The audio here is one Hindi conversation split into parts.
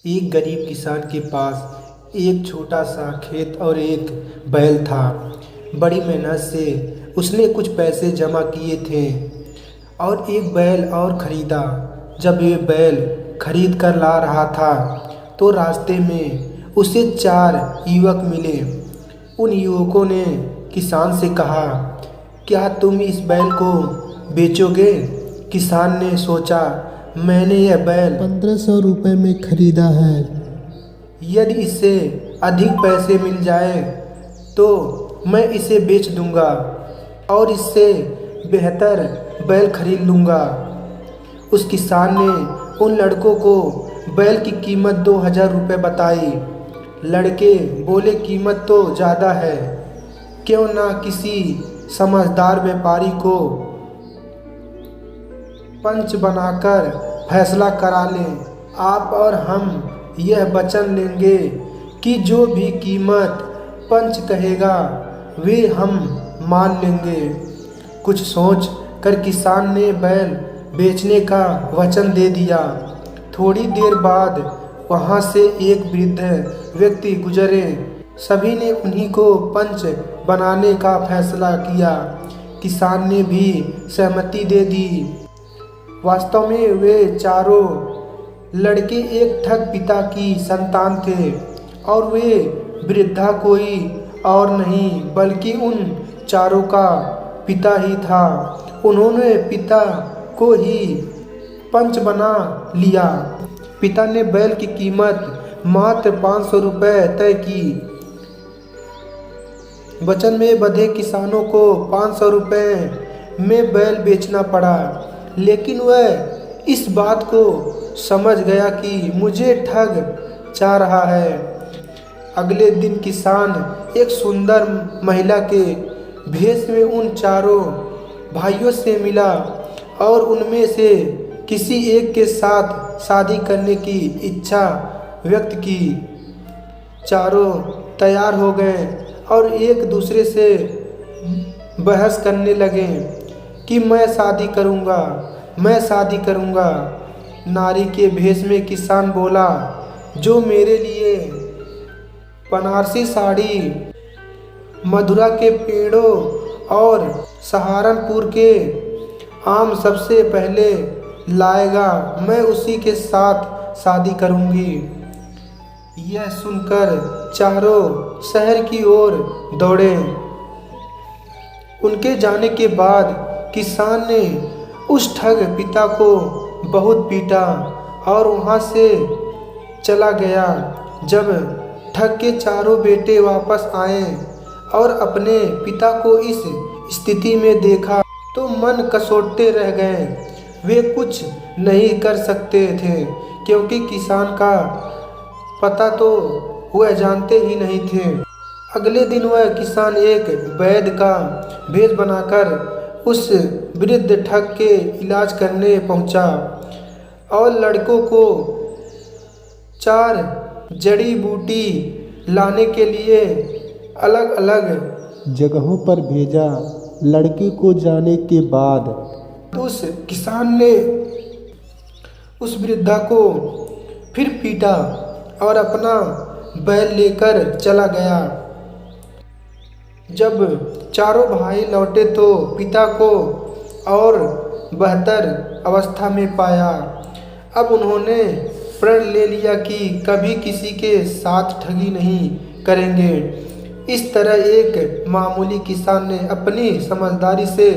एक गरीब किसान के पास एक छोटा सा खेत और एक बैल था। बड़ी मेहनत से उसने कुछ पैसे जमा किए थे और एक बैल और ख़रीदा। जब ये बैल खरीद कर ला रहा था तो रास्ते में उसे 4 युवक मिले। उन युवकों ने किसान से कहा, क्या तुम इस बैल को बेचोगे? किसान ने सोचा, मैंने यह बैल 1500 रुपये में खरीदा है। यदि इससे अधिक पैसे मिल जाए तो मैं इसे बेच दूंगा और इससे बेहतर बैल खरीद लूँगा। उस किसान ने उन लड़कों को बैल की कीमत 2000 रुपये बताई। लड़के बोले, कीमत तो ज़्यादा है, क्यों ना किसी समझदार व्यापारी को पंच बनाकर फैसला करा लें। आप और हम यह वचन लेंगे कि जो भी कीमत पंच कहेगा वे हम मान लेंगे। कुछ सोच कर किसान ने बैल बेचने का वचन दे दिया। थोड़ी देर बाद वहाँ से एक वृद्ध व्यक्ति गुजरे। सभी ने उन्हीं को पंच बनाने का फैसला किया। किसान ने भी सहमति दे दी। वास्तव में वे चारों लड़के एक ठग पिता की संतान थे और वे वृद्धा कोई और नहीं बल्कि उन चारों का पिता ही था। उन्होंने पिता को ही पंच बना लिया। पिता ने बैल की कीमत मात्र 500 रुपये तय की। वचन में बंधे किसानों को 500 रुपये में बैल बेचना पड़ा, लेकिन वह इस बात को समझ गया कि मुझे ठग जा रहा है। अगले दिन किसान एक सुंदर महिला के भेष में उन चारों भाइयों से मिला और उनमें से किसी एक के साथ शादी करने की इच्छा व्यक्त की। चारों तैयार हो गए और एक दूसरे से बहस करने लगे कि मैं शादी करूंगा, मैं शादी करूंगा। नारी के भेष में किसान बोला, जो मेरे लिए बनारसी साड़ी, मथुरा के पेड़ों और सहारनपुर के आम सबसे पहले लाएगा, मैं उसी के साथ शादी करूंगी। यह सुनकर चारों शहर की ओर दौड़े। उनके जाने के बाद किसान ने उस ठग पिता को बहुत पीटा और वहाँ से चला गया। जब ठग के चारों बेटे वापस आए और अपने पिता को इस स्थिति में देखा तो मन कसोटते रह गए। वे कुछ नहीं कर सकते थे क्योंकि किसान का पता तो वह जानते ही नहीं थे। अगले दिन वह किसान एक वैद्य का भेष बनाकर उस वृद्ध ठग के इलाज करने पहुंचा और लड़कों को 4 जड़ी बूटी लाने के लिए अलग अलग जगहों पर भेजा। लड़के को जाने के बाद उस किसान ने उस वृद्धा को फिर पीटा और अपना बैल लेकर चला गया। जब चारों भाई लौटे तो पिता को और बेहतर अवस्था में पाया। अब उन्होंने प्रण ले लिया कि कभी किसी के साथ ठगी नहीं करेंगे। इस तरह एक मामूली किसान ने अपनी समझदारी से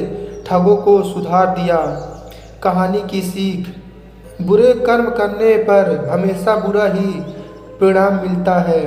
ठगों को सुधार दिया। कहानी की सीख, बुरे कर्म करने पर हमेशा बुरा ही परिणाम मिलता है।